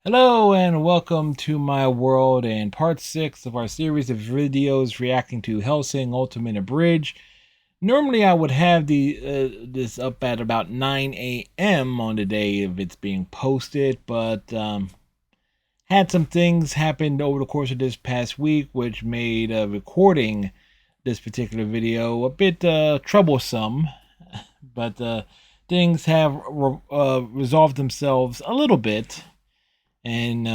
Hello and welcome to my world and part 6 of our series of videos reacting to Hellsing Ultimate Abridged. Normally I would have this up at about 9 a.m. on the day of it's being posted, but had some things happened over the course of this past week which made recording this particular video a bit troublesome, but things have resolved themselves a little bit, and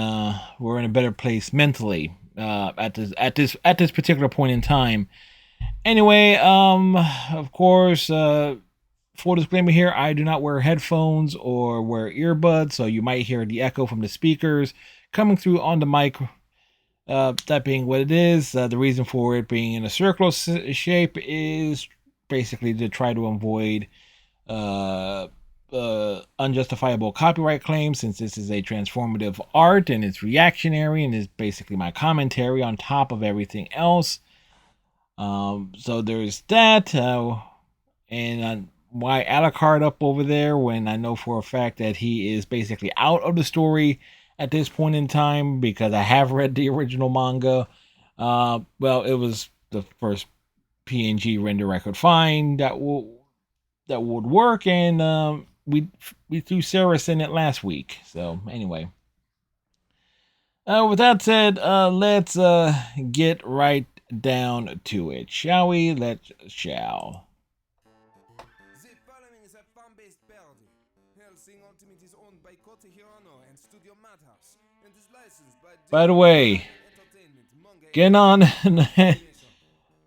we're in a better place mentally at this particular point in time. Anyway, of course, full disclaimer here: I do not wear headphones or wear earbuds, so you might hear the echo from the speakers coming through on the mic. That being what it is, the reason for it being in a circular shape is basically to try to avoid uh, unjustifiable copyright claims, since this is a transformative art and it's reactionary and is basically my commentary on top of everything else. So there's that. And why Alucard up over there when I know for a fact that he is basically out of the story at this point in time, because I have read the original manga. Well, it was the first PNG render I could find that would work, and we threw Ceres in it last week. So anyway, with that said, let's get right down to it, shall we? Let's shall. The following is a fan-based parody. Hellsing Ultimate is owned by Kote Hirano and Studio Madhouse, and is licensed by By the way, Entertainment, Manga Genon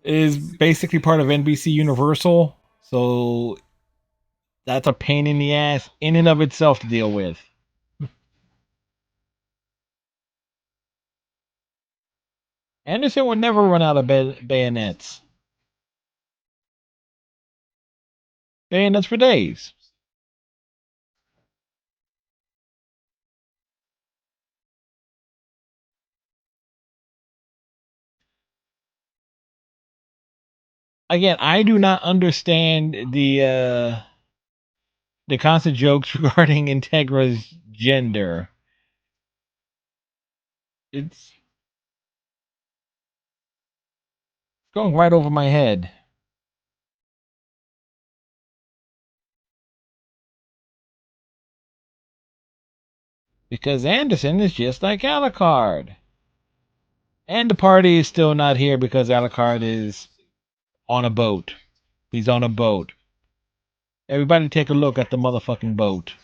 is basically part of NBC Universal, so that's a pain in the ass in and of itself to deal with. Anderson would never run out of bayonets. Bayonets for days. Again, I do not understand the constant jokes regarding Integra's gender. It's going right over my head. Because Anderson is just like Alucard. And the party is still not here because Alucard is on a boat. He's on a boat. Everybody take a look at the motherfucking boat.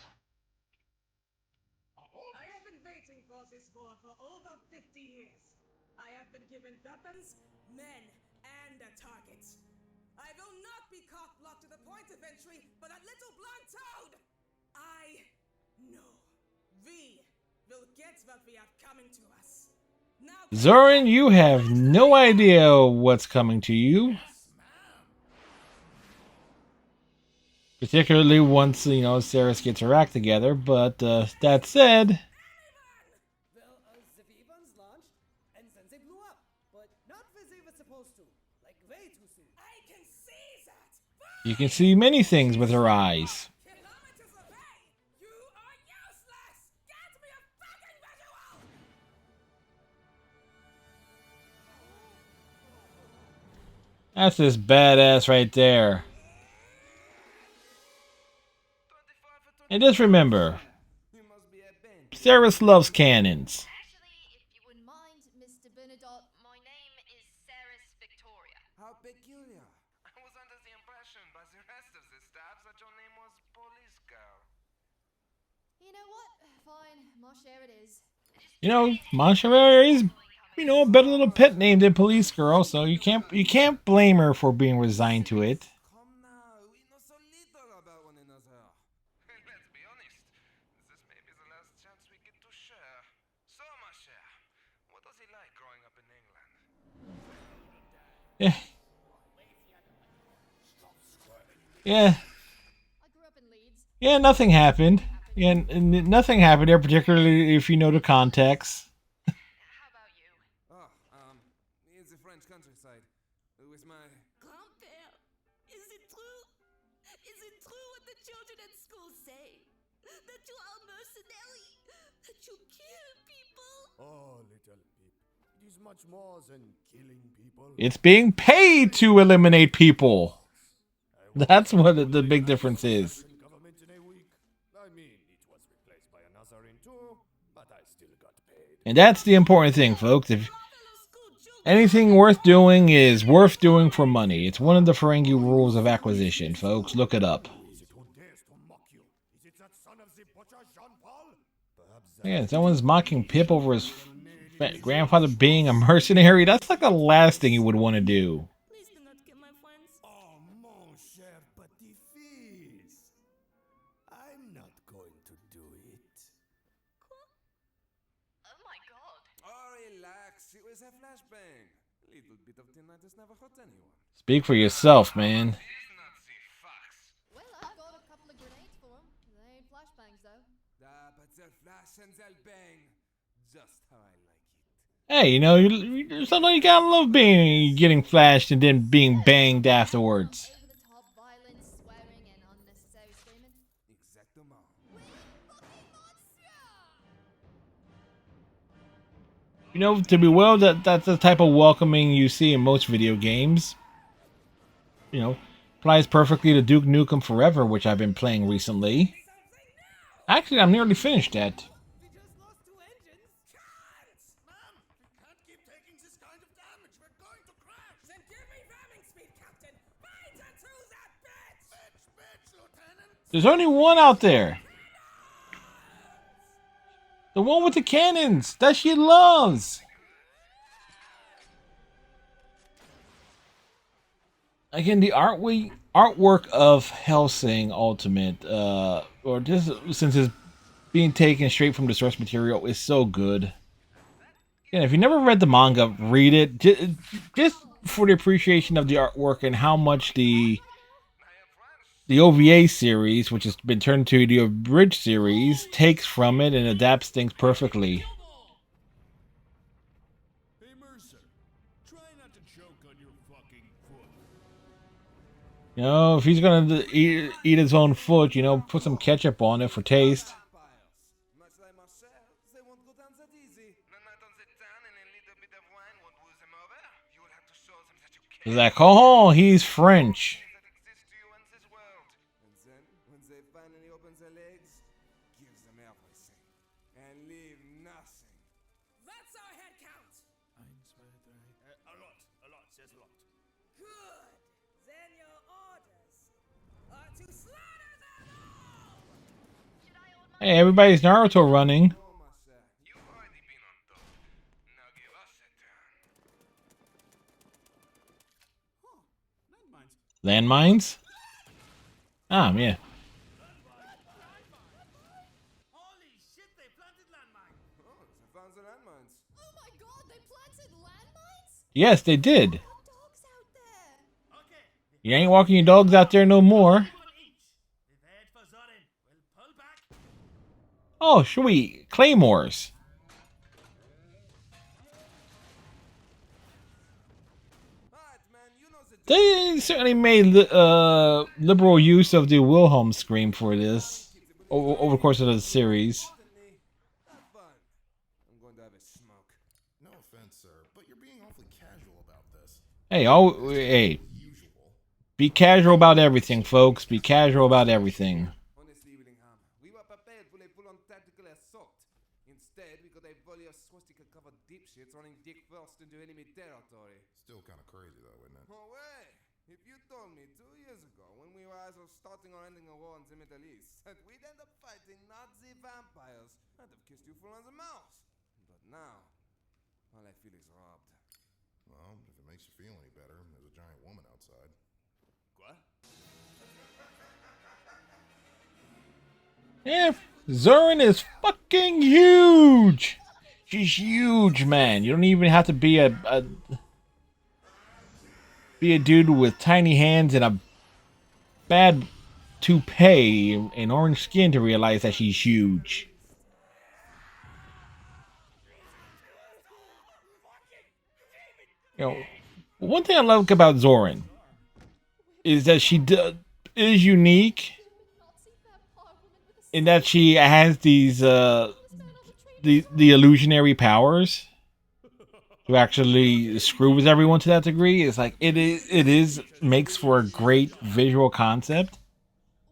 I have been waiting for this for over 50 years. I have been given weapons, men, and a target. I will not be cock-blocked to the point of entry, but a little blonde toad! I know. We will get what we have coming to us. Now, Zoran, you have no idea what's coming to you. Particularly once, Ceres gets her act together. But that said, Well, the V-1s launched, and then they blew up. But not where they were supposed to. Like, way too soon. I can see that! you can see many things with her eyes. Kilometers away! You are useless! Get me a fucking visual! That's this badass right there. And just remember, You must be a band. Ceres loves cannons. Actually, if you wouldn't mind, Mr. Bernadotte, my name is Ceres Victoria. How peculiar. I was under the impression by the rest of the staff that your name was Police Girl. You know what? Fine, my share it is. Montreal is, a better little pet name than Police Girl, so you can't blame her for being resigned to it. Come now, we know so little about one another. Let's be honest, this may be the last chance we get to share. So, my cher, what was it like growing up in England? Yeah, yeah, I grew up in Leeds. yeah. Nothing happened. Yeah, nothing happened there, particularly if you know the context. How about you? Oh, it's the French countryside. With my... Grand-père, is it true? Is it true what the children at school say? That you are mercenary? That you kill is much more than killing people. It's being paid to eliminate people. That's what the big difference is. Government in a week. I mean, it was replaced by another in 2, but I still got paid. And that's the important thing, folks. If anything worth doing is worth doing for money. It's one of the Ferengi rules of acquisition, folks. Look it up. Is it who dares to mock you? Is it that son of the butcher, Jean-Paul? Perhaps Yeah, someone's mocking Pip over his grandfather being a mercenary. That's like the last thing you would want to do. Please do not kill my friends. Oh, mon cher petit-fils. I'm not going to do it. Oh my god. Oh, relax. It was a flashbang. A little bit of tinnitus never hurt anyone. Speak for yourself, man. These Nazi fucks. Well, I've got a couple of grenades for them. They ain't flashbangs though. But they'll flash and they'll bang. Just how I like it. Hey, you know, sometimes you gotta love getting flashed and then being banged afterwards. Over the top violence, swearing, and unnecessary screaming. Exactement. You know, to be well, that's the type of welcoming you see in most video games. You know, applies perfectly to Duke Nukem Forever, which I've been playing recently. Actually, I'm nearly finished that. We just lost 2 engines. Ma'am, we can't keep taking this kind of damage. We're going to crash. Then give me ramming speed, Captain! Fight to that bitch! Bitch, Lieutenant. There's only one out there. The one with the cannons that she loves. Again, the artwork of Hellsing Ultimate, or just since it's being taken straight from the source material, is so good. Again, if you never read the manga, read it. Just for the appreciation of the artwork and how much the OVA series, which has been turned to the Abridged series, takes from it and adapts things perfectly. Hey, Mercer, try not to choke on your fucking foot. You know, if he's gonna eat his own foot, you know, put some ketchup on it for taste. Vampires. Much like myself, they won't go down that easy. The night on the town and a little bit of wine won't lose them over. You will have to show them that you care. He's like, oh, he's French. That exists to you in this world. And then, when they finally open their legs, give them everything. And leave nothing. That's our head count! A lot, there's a lot. Good! Then your orders are to slaughter them all! Should I order Hey, everybody's Naruto running. Oh, Marcel, you've already been on top. Now give us a turn. Landmines? Ah, yeah. Holy shit, they planted landmines. Oh, they found the landmines. Oh my god, they planted landmines? Yes, they did. Dogs out there. Okay, You ain't walking your dogs out there no more. one each. They've head for Zorin. We'll pull back. Oh, should we? Claymores. Alright, man, you know the They certainly made liberal use of the Wilhelm scream for this over the course of the series. Importantly, have fun. I'm going to have a smoke. No offense, sir, but you're being awfully casual about this. Hey, Usual. be casual about everything, folks. Be casual about everything. Honestly, Willingham, we were prepared for a full-on tactical assault. Instead, we got a volley of swastika-covered dipshits running dick first into enemy territory. Still kind of crazy, though, isn't it? No way! If you told me 2 years ago, when we were either starting or ending a war in the Middle East, that we'd end up fighting Nazi vampires, I'd have kissed you full on the mouth. But now, all I feel is robbed. Well, if it makes you feel any better, there's a giant woman outside. What? Yeah, Zorin is fucking huge. She's huge, man. You don't even have to be a dude with tiny hands and a bad toupee and orange skin to realize that she's huge. You know, one thing I love about Zorin is that she is unique in that she has these the illusionary powers. to actually screw with everyone to that degree. It's like it is makes for a great visual concept.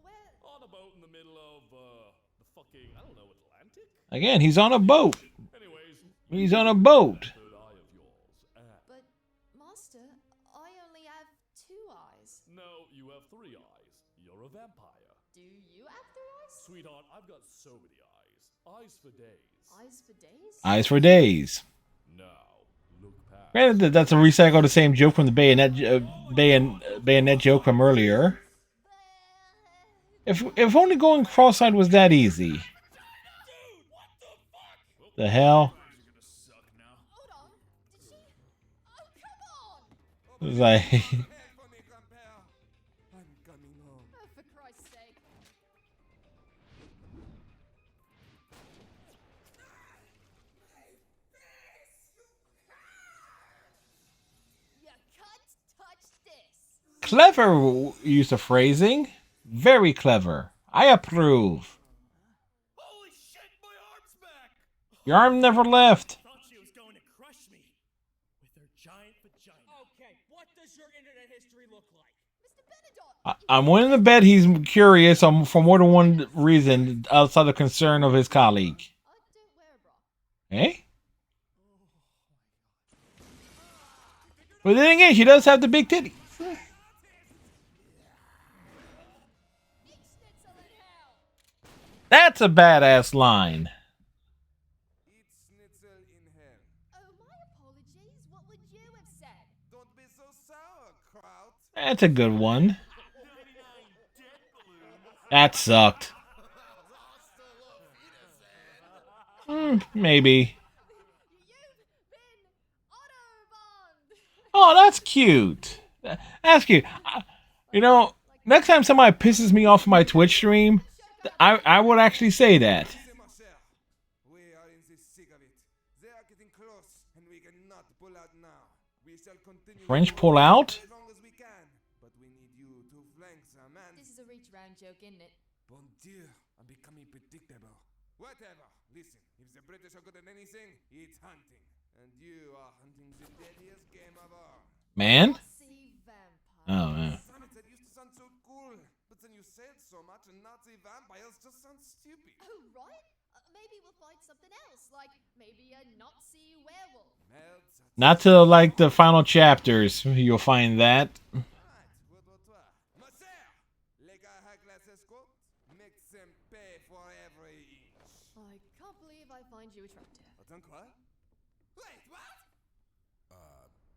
Well, On a boat in the middle of the fucking I don't know Atlantic. Again, he's on a boat. Anyways, He's on a boat. third eye of yours. but Master, I only have 2 eyes. No, you have 3 eyes. You're a vampire. Do you have 3 eyes? Sweetheart, I've got so many eyes. Eyes for days. Eyes for days? Eyes for days. Now, look past. Granted, that's a recycle of the same joke from the bayonet joke from earlier. If only going cross-eyed was that easy. The hell? Hold on. Did she? Oh, come on! It was like, Help for me, grandpa. I'm coming home. Oh, for Christ's sake. You can't touch this. clever use of phrasing. Very clever. I approve. Holy shit, my arm's back! Your arm never left. Thought she was going to crush me with her giant vagina. Okay, what does your internet history look like? Mr. Benadot! I'm willing to bet he's curious for more than one reason outside the concern of his colleague. I don't wear a bra. Eh? But then again, she does have the big titty. Eat schnitzel in hell! That's a badass line. Eat schnitzel in hell. Oh, my apologies. What would you have said? Don't be so sour, Kraut. That's a good one. That sucked. Maybe. You've been autobahn! Oh, that's cute. That's cute. You know, next time somebody pisses me off on my Twitch stream, I would actually say that. Listen, my cher. We are in the thick of it. They are getting close, and we cannot pull out now. We shall continue. French pull out? As long as we can. But we need you to flank some man. This is a reach round joke, isn't it? Bon Dieu, I'm becoming predictable. Whatever. Listen, if the British are good at anything, it's hunting. And you are hunting the deadliest game of all. Man? Nazi vampire. Oh, man. Damn it, that used to sound so cool. But then you say it so much, and Nazi vampires just sound stupid. Oh, right? Maybe we'll find something else, like maybe a Nazi werewolf. Merde, ça Not till like the final chapters, you'll find that. Alright, toi. Ma sœur, les gars high-class escort, make them pay for every inch. I can't believe I find you attractive. Attends, quoi? Wait, what?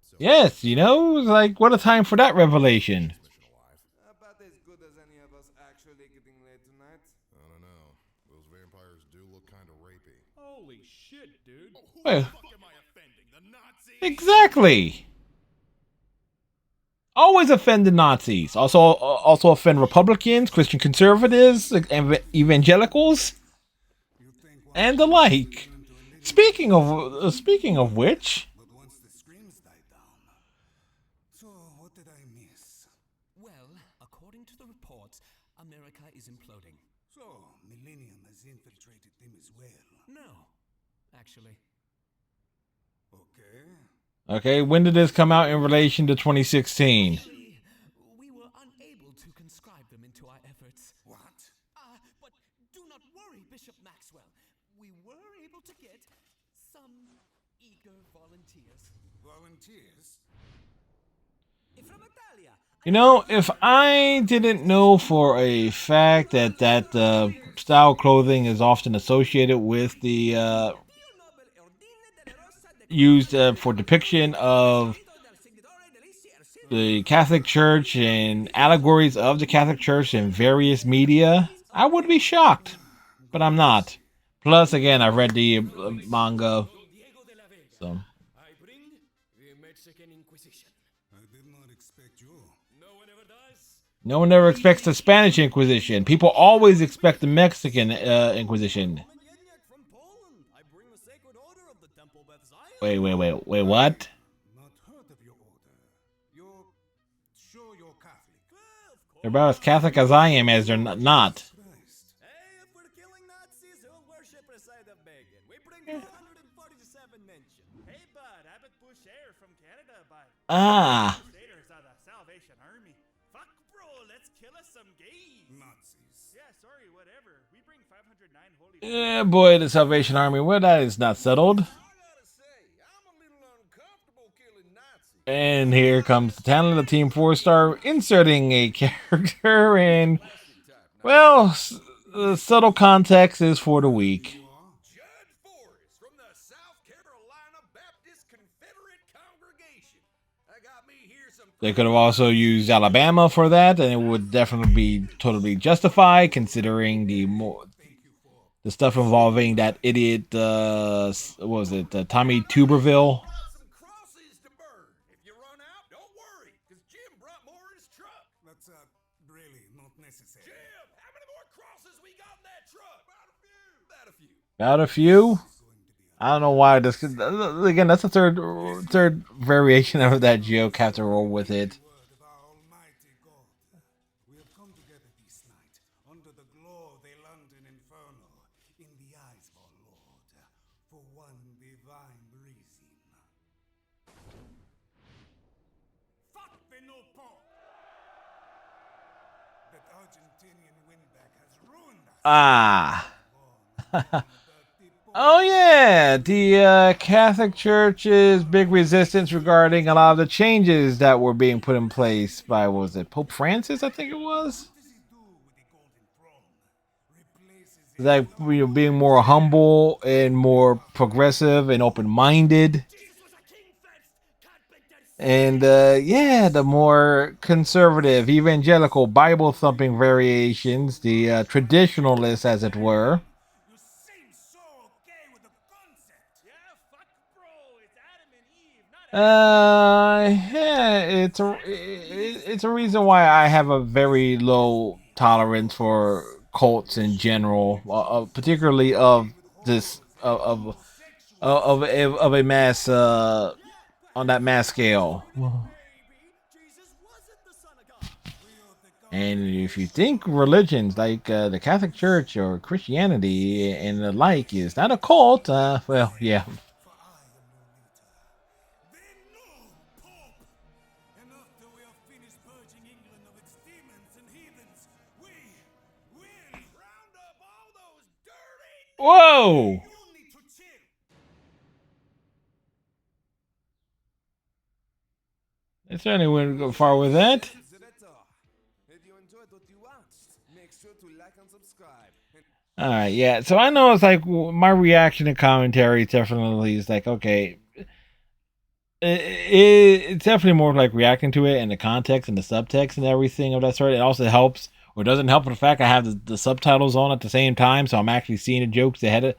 So Yes, you know, like what a time for that revelation. mission alive. About as good as any of us actually getting laid tonight. I don't know. Those vampires do look kind of rapey. Holy shit, dude. Well, Fuck am I offending? The Nazis? exactly. Always offend the Nazis. Also offend Republicans, Christian conservatives, and evangelicals, and the like. Speaking of which, But once the screams died down. So, what did I miss? Well, according to the reports, America is imploding. So, Millennium has infiltrated them as well. No, actually. Okay. okay, when did this come out in relation to 2016? We were unable to conscribe them into our efforts. What? But do not worry, Bishop Maxwell. We were able to get some eager volunteers. Volunteers? From Italia. You know, if I didn't know for a fact that style clothing is often associated with the used for depiction of the Catholic Church and allegories of the Catholic Church in various media, I would be shocked, but I'm not. Plus, again, I've read the manga, so. I bring the Mexican Inquisition. I did not expect you. No one ever does. No one ever expects the Spanish Inquisition. People always expect the Mexican Inquisition. From Poland. I bring the sacred order of the Temple Beth Zion. Wait, what? Not heard of your order. You're sure you're Catholic? They're about as Catholic as I am, as they're not. Christ. Hey, if we're killing Nazis, who'll worship beside of me? wagon. We bring 447 mention. Hey, bud, Abbott Bush Air from Canada, bud. Ah. Crusaders are the Salvation Army. Fuck, bro, let's kill us some gays. Nazis. Yeah, sorry, whatever. We bring 509 holy... Yeah, boy, the Salvation Army. Well, that is not settled. And here comes the talent of Team 4-Star inserting a character, and, well, subtle context is for the weak. From the South Carolina Baptist Confederate Congregation. I got me here some. They could have also used Alabama for that, and it would definitely be totally justified, considering the stuff involving that idiot, what was it, Tommy Tuberville? That's really not necessary. Jim, how many more crosses we got in that truck? About a few. About a few. I don't know why this. Again, that's the third variation of that joke. Have to roll with it. We have come together this night under the glow of the London Inferno, in the eyes of our Lord, for one divine reason. Fuck the no punk! That Argentinian windbag has ruined us. Ah. Oh yeah, the Catholic Church's big resistance regarding a lot of the changes that were being put in place by, what was it, Pope Francis? I think it was. Like, being more humble and more progressive and open-minded. And yeah, the more conservative, evangelical, Bible-thumping variations, the traditionalists, as it were. Yeah, it's a reason why I have a very low tolerance for cults in general, particularly of this of a mass on that mass scale. And if you think religions like the Catholic Church or Christianity and the like is not a cult, well, yeah. Whoa! It certainly wouldn't go far with that. If you enjoyed what you watched, make sure to like and subscribe. All right, yeah. So I know it's like my reaction and commentary definitely is like, okay, it's definitely more like reacting to it and the context and the subtext and everything of that sort. It also helps, or doesn't help, with the fact I have the subtitles on at the same time, so I'm actually seeing the jokes ahead of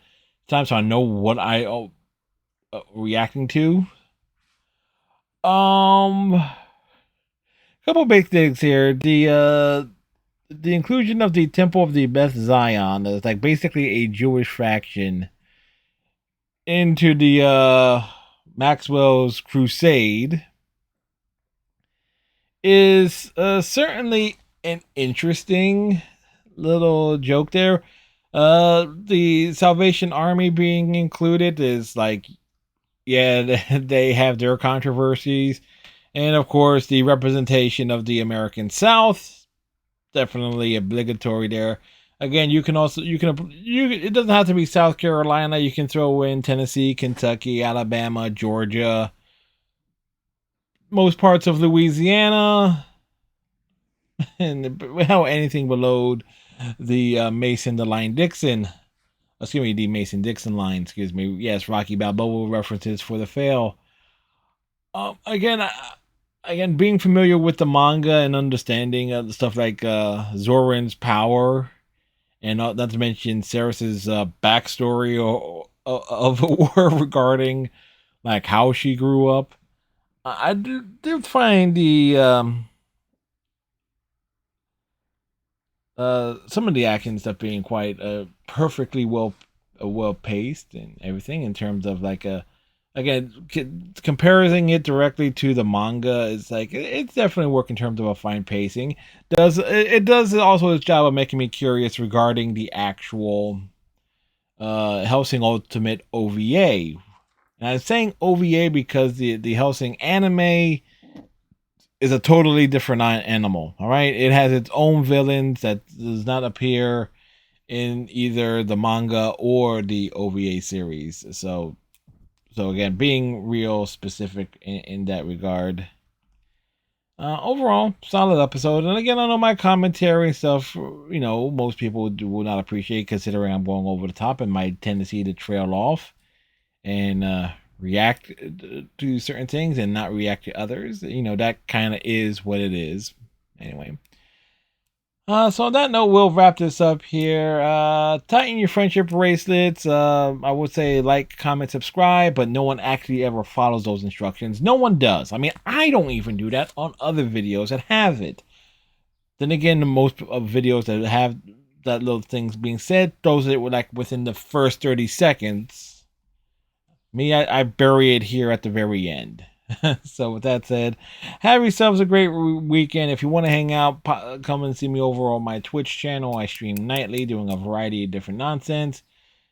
time, so I know what I reacting to. Couple big things here. The inclusion of the Temple of the Beth Zion is like basically a Jewish faction into the Maxwell's Crusade is certainly an interesting little joke there. The Salvation Army being included is like, yeah, they have their controversies. And of course, the representation of the American South, definitely obligatory there. Again, it doesn't have to be South Carolina. You can throw in Tennessee, Kentucky, Alabama, Georgia, most parts of Louisiana, and well, anything below the Mason-Dixon line. Excuse me. Yes, Rocky Balboa references for the fail. Again, being familiar with the manga and understanding the stuff like Zoran's power, and not to mention Ceres's backstory of war regarding like how she grew up, I do find the some of the action stuff being quite perfectly well paced and everything, in terms of like again, comparing it directly to the manga is like, it's definitely work in terms of a fine pacing. It does also its job of making me curious regarding the actual Hellsing Ultimate OVA. And I'm saying OVA because the Hellsing anime is a totally different animal. All right, it has its own villains that does not appear in either the manga or the OVA series. So again, being real specific in that regard. Overall, solid episode. And again, I know my commentary and stuff, most people will not appreciate, considering I'm going over the top and my tendency to trail off and react to certain things and not react to others. That kind of is what it is. Anyway. So on that note, we'll wrap this up here. Tighten your friendship bracelets. I would say like, comment, subscribe, but no one actually ever follows those instructions. No one does. I mean, I don't even do that on other videos that have it. Then again, the most of videos that have that little things being said, those that were like within the first 30 seconds. Me, I bury it here at the very end. So with that said, have yourselves a great weekend. If you want to hang out, come and see me over on my Twitch channel. I stream nightly doing a variety of different nonsense.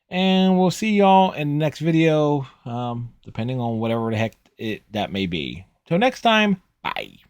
And we'll see y'all in the next video, depending on whatever the heck that may be. Till next time, bye.